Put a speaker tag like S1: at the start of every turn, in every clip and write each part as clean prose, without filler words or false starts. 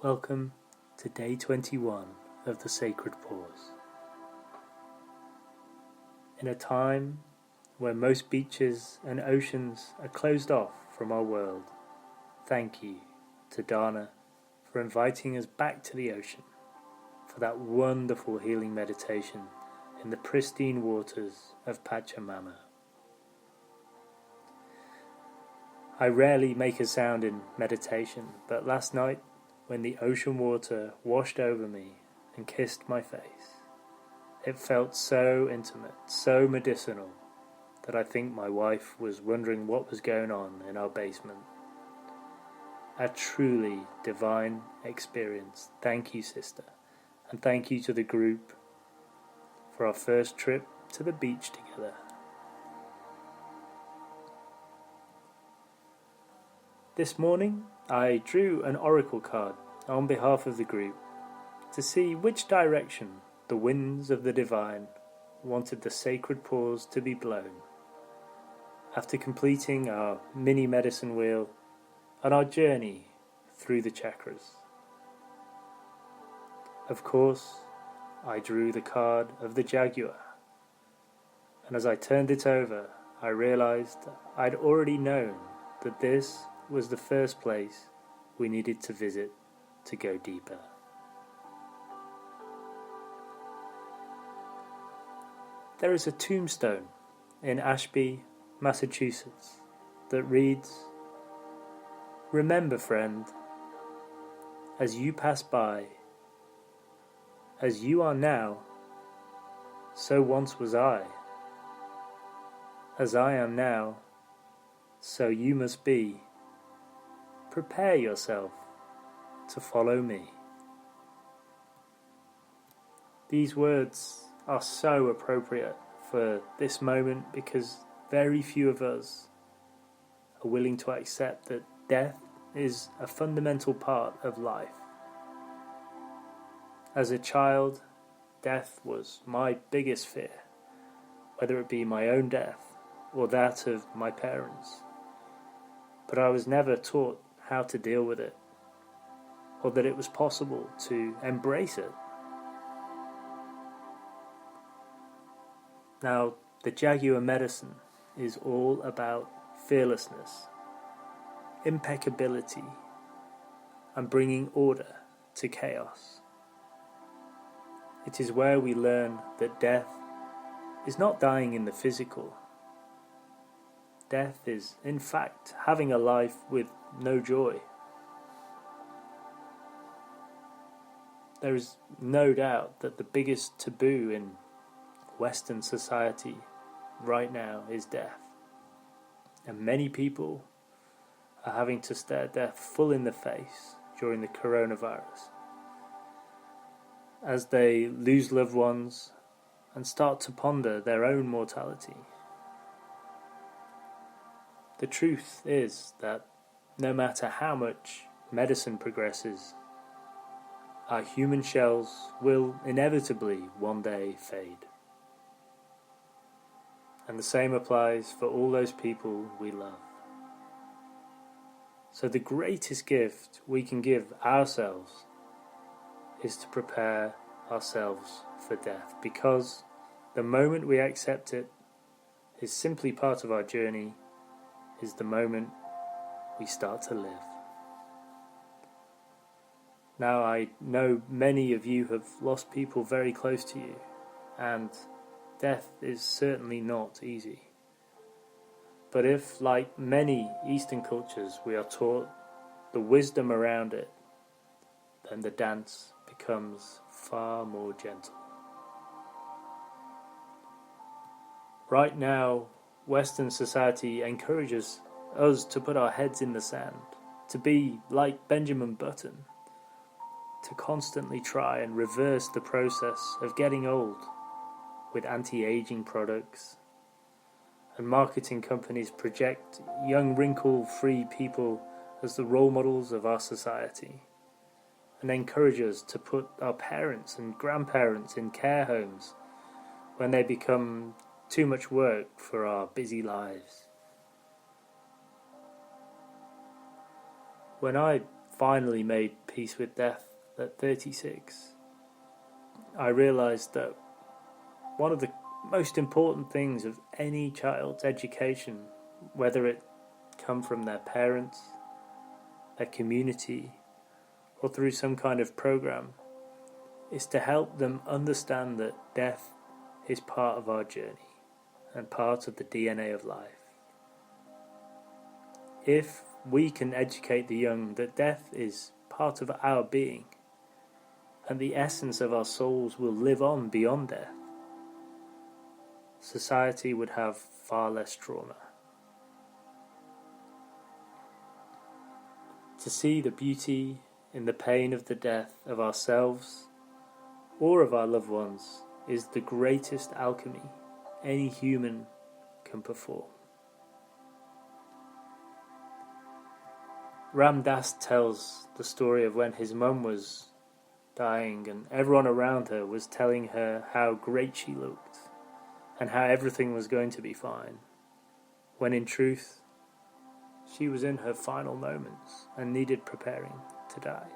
S1: Welcome to day 21 of the Sacred Pause. In a time where most beaches and oceans are closed off from our world, thank you to Dana for inviting us back to the ocean for that wonderful healing meditation in the pristine waters of Pachamama. I rarely make a sound in meditation, but last night, when the ocean water washed over me and kissed my face, it felt so intimate, so medicinal, that I think my wife was wondering what was going on in our basement. A truly divine experience. Thank you, sister, and thank you to the group for our first trip to the beach together. This morning, I drew an oracle card on behalf of the group to see which direction the winds of the divine wanted the sacred pause to be blown. After completing our mini medicine wheel and our journey through the chakras. Of course, I drew the card of the jaguar, and as I turned it over, I realized I'd already known that this was the first place we needed to visit to go deeper. There is a tombstone in Ashby, Massachusetts that reads, "Remember, friend, as you pass by, as you are now, so once was I. As I am now, so you must be. Prepare yourself to follow me." These words are so appropriate for this moment because very few of us are willing to accept that death is a fundamental part of life. As a child, death was my biggest fear, whether it be my own death or that of my parents. But I was never taught how to deal with it, or that it was possible to embrace it. Now, the jaguar medicine is all about fearlessness, impeccability, and bringing order to chaos. It is where we learn that death is not dying in the physical. Death is, in fact, having a life with no joy. There is no doubt that the biggest taboo in Western society right now is death. And many people are having to stare death full in the face during the coronavirus, as they lose loved ones and start to ponder their own mortality. The truth is that no matter how much medicine progresses, our human shells will inevitably one day fade. And the same applies for all those people we love. So the greatest gift we can give ourselves is to prepare ourselves for death, because the moment we accept it is simply part of our journey, is the moment we start to live. Now, I know many of you have lost people very close to you, and death is certainly not easy. But if, like many Eastern cultures, we are taught the wisdom around it, then the dance becomes far more gentle. Right now, Western society encourages us to put our heads in the sand, to be like Benjamin Button, to constantly try and reverse the process of getting old with anti-aging products, and marketing companies project young wrinkle-free people as the role models of our society, and encourage us to put our parents and grandparents in care homes when they become too much work for our busy lives. When I finally made peace with death at 36, I realised that one of the most important things of any child's education, whether it come from their parents, their community, or through some kind of program, is to help them understand that death is part of our journey and part of the DNA of life. If we can educate the young that death is part of our being and the essence of our souls will live on beyond death, society would have far less trauma. To see the beauty in the pain of the death of ourselves or of our loved ones is the greatest alchemy any human can perform. Ram Dass tells the story of when his mum was dying and everyone around her was telling her how great she looked and how everything was going to be fine, when in truth she was in her final moments and needed preparing to die.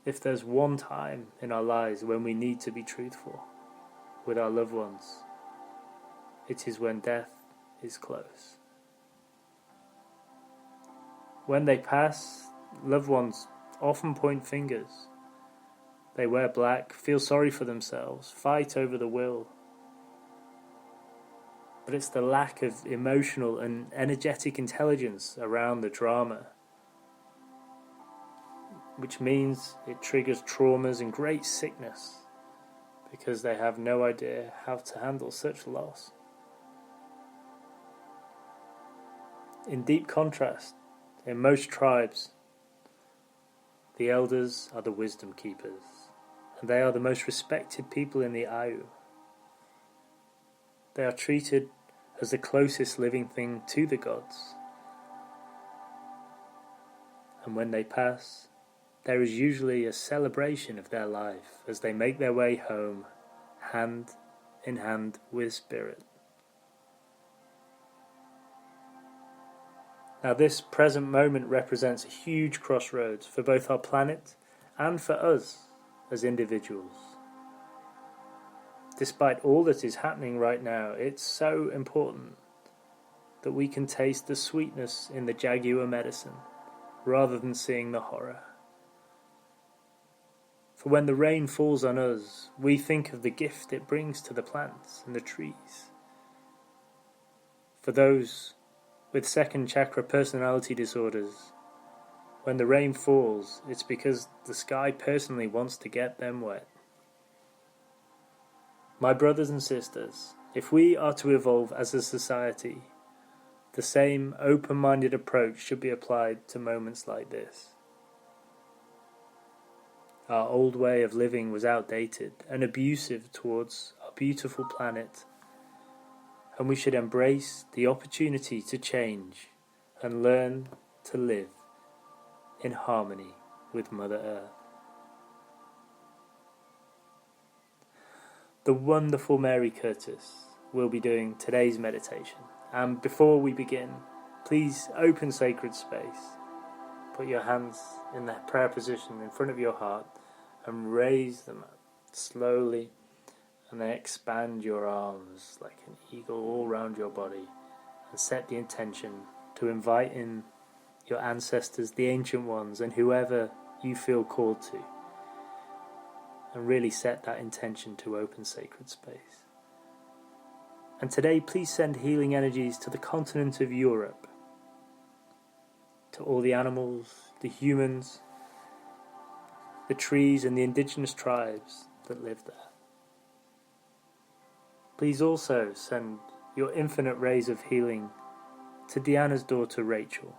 S1: If there's one time in our lives when we need to be truthful with our loved ones, it is when death is close. When they pass, loved ones often point fingers. They wear black, feel sorry for themselves, fight over the will. But it's the lack of emotional and energetic intelligence around the drama, which means it triggers traumas and great sickness because they have no idea how to handle such loss. In deep contrast, in most tribes, the elders are the wisdom keepers, and they are the most respected people in the Ayu. They are treated as the closest living thing to the gods. And when they pass, there is usually a celebration of their life as they make their way home, hand in hand with spirit. Now this present moment represents a huge crossroads for both our planet and for us as individuals. Despite all that is happening right now, it's so important that we can taste the sweetness in the jaguar medicine rather than seeing the horror. For when the rain falls on us, we think of the gift it brings to the plants and the trees. For those with second chakra personality disorders, when the rain falls, it's because the sky personally wants to get them wet. My brothers and sisters, if we are to evolve as a society, the same open-minded approach should be applied to moments like this. Our old way of living was outdated and abusive towards our beautiful planet, and we should embrace the opportunity to change and learn to live in harmony with Mother Earth. The wonderful Mary Curtis will be doing today's meditation, and before we begin, please open sacred space. Put your hands in the prayer position in front of your heart and raise them up slowly, and then expand your arms like an eagle all round your body and set the intention to invite in your ancestors, the ancient ones, and whoever you feel called to, and really set that intention to open sacred space. And today, please send healing energies to the continent of Europe, to all the animals, the humans, the trees and the indigenous tribes that live there. Please also send your infinite rays of healing to Diana's daughter Rachel,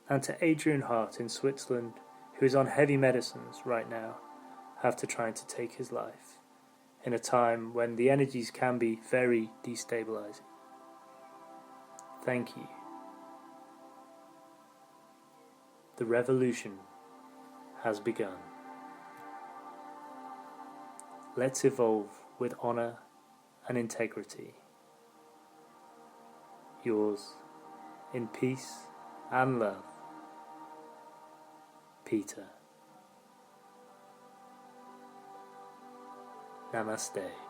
S1: and to Adrian Hart in Switzerland, who is on heavy medicines right now, after trying to take his life, in a time when the energies can be very destabilizing. Thank you. The revolution has begun. Let's evolve with honor and integrity. Yours, in peace and love. Peter. Namaste.